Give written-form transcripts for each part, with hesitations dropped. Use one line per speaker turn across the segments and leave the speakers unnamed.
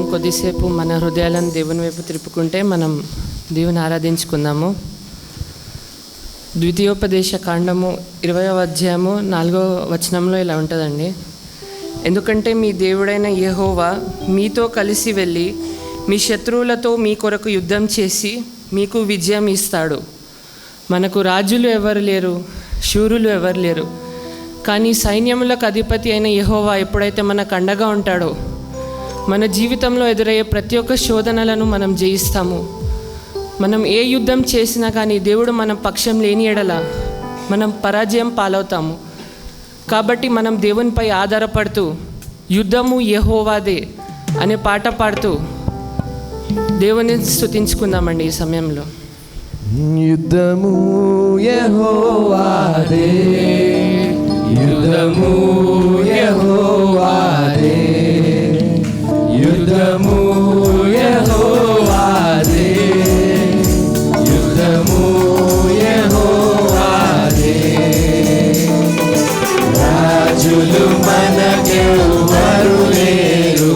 కొద్దిసేపు మన హృదయాలను దేవుని వైపు తిప్పుకుంటే మనం దేవుని ఆరాధించుకుందాము. ద్వితీయోపదేశ కాండము 20వ అధ్యాయము 4వ వచనంలో ఇలా ఉంటుందండి. ఎందుకంటే మీ దేవుడైన యెహోవా మీతో కలిసి వెళ్ళి మీ శత్రువులతో మీ కొరకు యుద్ధం చేసి మీకు విజయం ఇస్తాడు. మనకు రాజులు ఎవరు లేరు, శూరులు ఎవరు లేరు, కానీ సైన్యములకు అధిపతి అయిన యెహోవా ఎప్పుడైతే మనకు అండగా ఉంటాడో మన జీవితంలో ఎదురయ్యే ప్రతి ఒక్క శోధనలను మనం జయిస్తాము. మనం ఏ యుద్ధం చేసినా కానీ దేవుడు మన పక్షం లేని ఎడల మనం పరాజయం పాలవుతాము. కాబట్టి మనం దేవునిపై ఆధారపడుతూ యుద్ధము యెహోవాదే అనే పాట పాడుతూ దేవుని స్తుతించుకుందామండి. ఈ సమయంలో
యుద్ధము యెహోవాదే, యుద్ధము యెహోవాదే, యుద్ధము యెహోవాదే, యుద్ధము యెహోవాదే. రాజులు మనకెవ్వరు లేరు,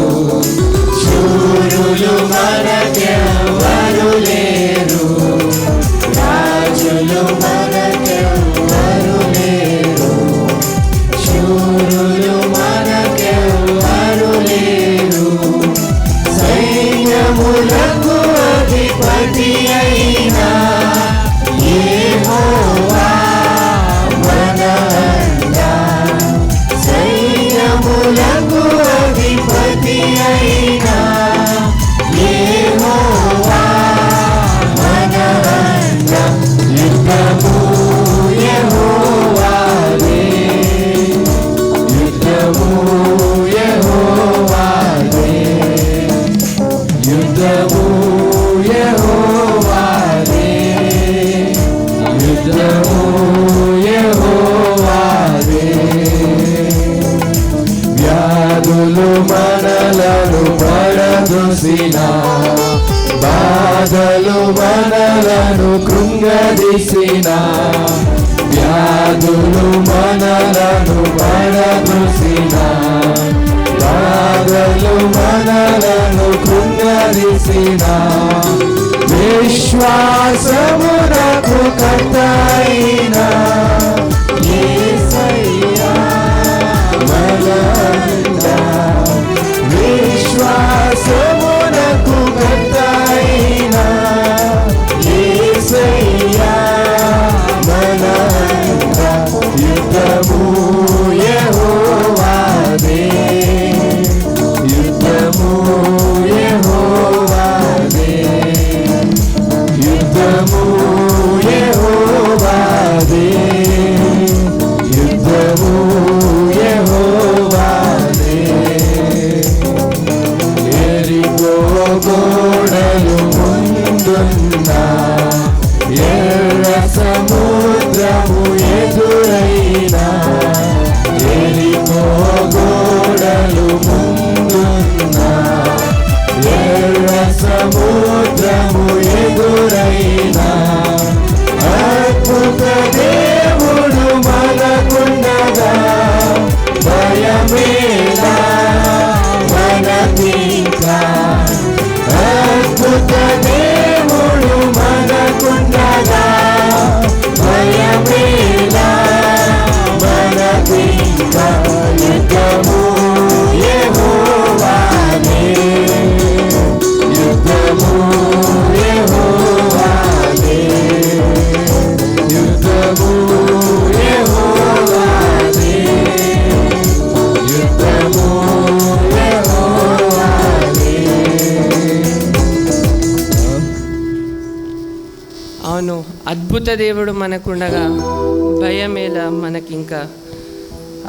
శూరులు మనకెవ్వరు లేరు, రాజులు మనకెవ్వరు లేరు, శూరులు మనకెవ్వరు లేరు. సైన్యములకు అధిపతి అయినా యెహోవా మన అండ, సైన్యములకు అధిపతి అయినా యెహోవా మన అండ. యుద్ధము యెహోవాదే, యుద్ధము యెహోవాదే, యుద్ధము యెహోవాదే, యుద్ధము యెహోవాదే. వ్యాధులు మనలను పడదోసిన, బాధలు మనలను కృంగదీసిన, వ్యాధులు మనలను పడదోసిన, బాధలు మనలను కృంగదీసిన, విశ్వాసమునకు కర్తయైన యేసయ్యా మన అండ, విశ్వాసమునకు కర్తయైన యేసయ్యా మన అండ. యుద్ధము యెహోవాదే, యుద్ధము యెహోవాదే, యుద్ధము యెహోవాదే, యుద్ధము యెహోవాదే. యెరికో గోడలు ముందున్న, ఎర్ర సముద్రము ఎదురైనా, యెరికో గోడలు ముందున్న, ఎర్ర సముద్రము ఎదురైనా, అద్భుత దేవుడు మనకుండగా భయమేలా మనకింకా, అద్భుత దేవుడు మనకుండగా భయమేలా మనకింకా. యుద్ధము యెహోవాదే, యుద్ధము యెహోవాదే, యుద్ధము యెహోవాదే, యుద్ధము యెహోవాదే.
అవును, అద్భుత దేవుడు మనకుండగా భయమేలా మనకింకా.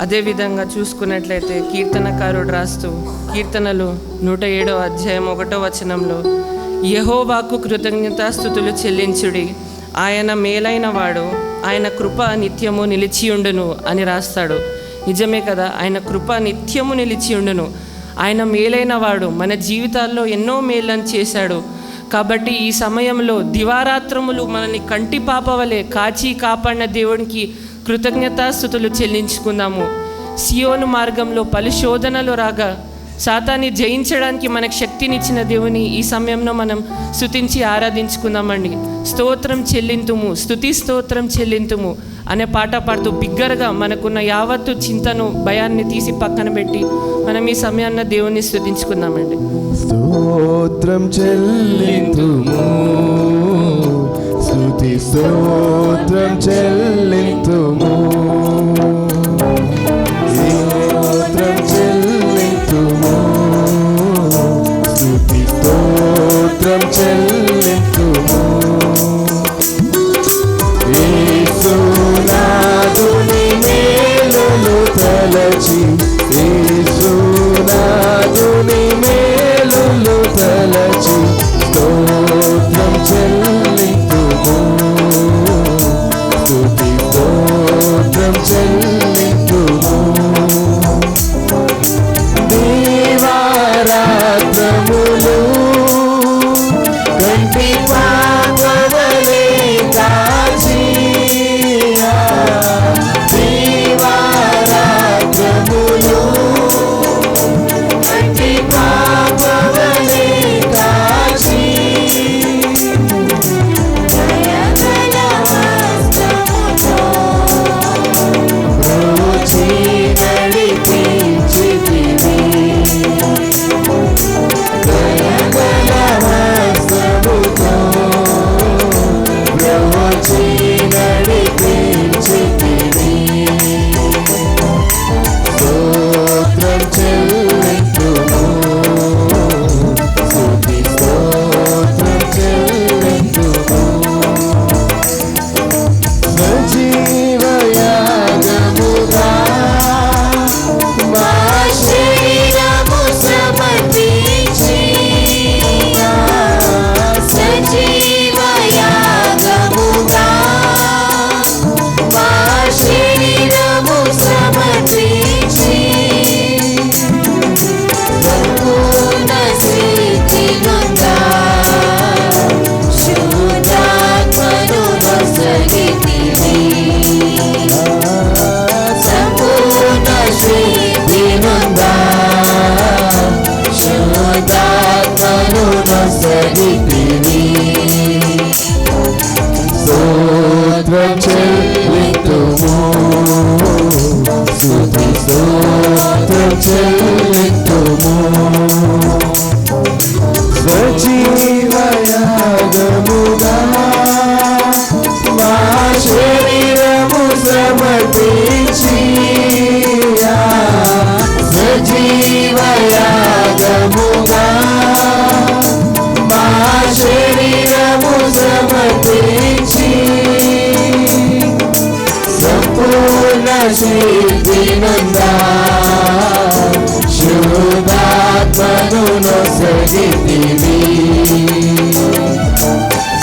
అదేవిధంగా చూసుకున్నట్లయితే కీర్తనకారుడు రాస్తూ కీర్తనలు 107వ అధ్యాయం 1వ వచనంలో యెహోవాకు కృతజ్ఞతాస్తుతులు చెల్లించుడి, ఆయన మేలైన వాడు, ఆయన కృప నిత్యము నిలిచియుండును అని రాస్తాడు. నిజమే కదా, ఆయన కృప నిత్యము నిలిచియుండును. ఆయన మేలైన వాడు, మన జీవితాల్లో ఎన్నో మేళ్ళను చేశాడు. కాబట్టి ఈ సమయంలో దివారాత్రములు మనల్ని కంటి పాపవలే కాచి కాపాడిన దేవునికి కృతజ్ఞతాస్తుతులు చెల్లించుకుందాము. సియోను మార్గంలో పలు శోధనలు రాగా సాతాన్ని జయించడానికి మనకు శక్తినిచ్చిన దేవుని ఈ సమయంలో మనం స్తుతించి ఆరాధించుకుందామండి. స్తోత్రం చెల్లింతుము, స్తుతి స్తోత్రం చెల్లింతుము అనే పాట పాడుతూ బిగ్గరగా మనకున్న యావత్తు చింతను, భయాన్ని తీసి పక్కన పెట్టి మనం ఈ సమయాన్న దేవుని స్తుతించుకుందామండి.
స్తోత్రం చెల్లింతుము, స్తుతి స్తోత్రం చెల్లింతుము, స్తోత్రం చెల్లింతుము, స్తుతి స్తోత్రం చెల్లింతుము. యేసునాథుని మేలులు తలచి, యేసునాథుని మేలులు తలచి స్తోత్రం చెల్లింతుము, స్తుతి స్తోత్రం చెల్లింతుము. దీవారాత్రములు కంటి పాపవలే కాచి, దీవారాత్రములు కంటి పాపవలే కాచి, బ్రోచి నడిపించితివి, దయగల హస్తముతో బ్రోచి నడిపించితివి. స్తోత్రం చెల్లింతుము, స్తుతి స్తోత్రం చెల్లింతుము. సజీవయాగముగా మా శరీరము సమర్పించి, సజీవయాగముగా మా శరీరము సమర్పించి, సంపూర్ణ స్థితినుందా శుద్ధాత్మను నొసగితివి, సంపూర్ణ స్థితినుందా శుద్ధాత్మను నొసగితివి. స్తోత్రం చెల్లింతుము, స్తుతి స్తోత్రం చెల్లింతుము. సజీవయాగముగా మా శరీరము సమర్పించి, సజీవయాగముగా మా శరీరము సమర్పించి, సంపూర్ణ సిద్ధినుందా శుద్ధాత్మను నొసగితివి,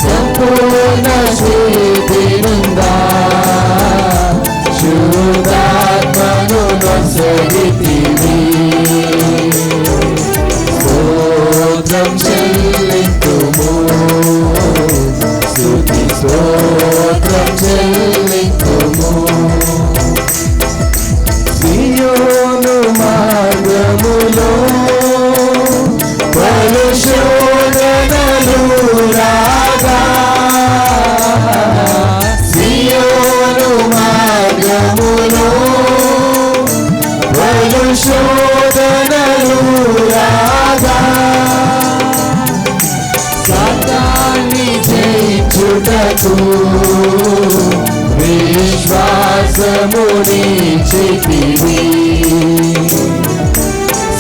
సంపూర్ణ సిద్ధినుందా శుద్ధాత్మను నొసగితివి. స్తోత్రం చెల్లింతుము, స్తుతి స్తోత్రం చెల్లింతుము. సియోను మార్గములో పలు శోధనలు రాగా, సియోను మార్గములో పలు శోధనలు రాగా, సాతాన్ని జయించుటకు విశ్వాసమునిచ్చితివి,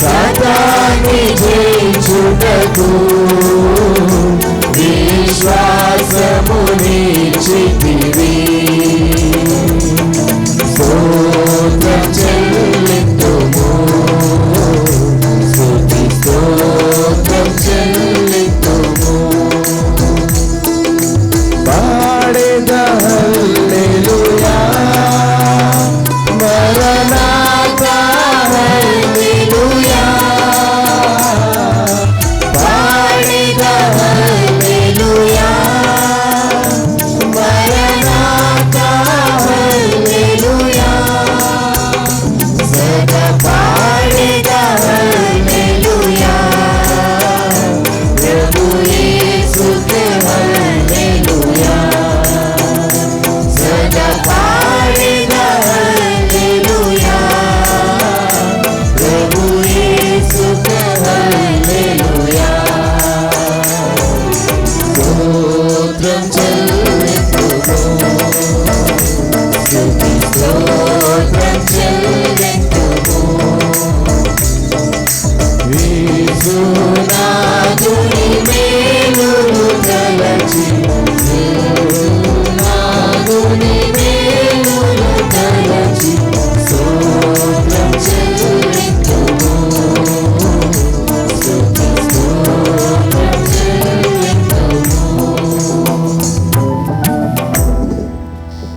సాతాన్ని జయించుటకు విశ్వాసమునిచ్చితివి.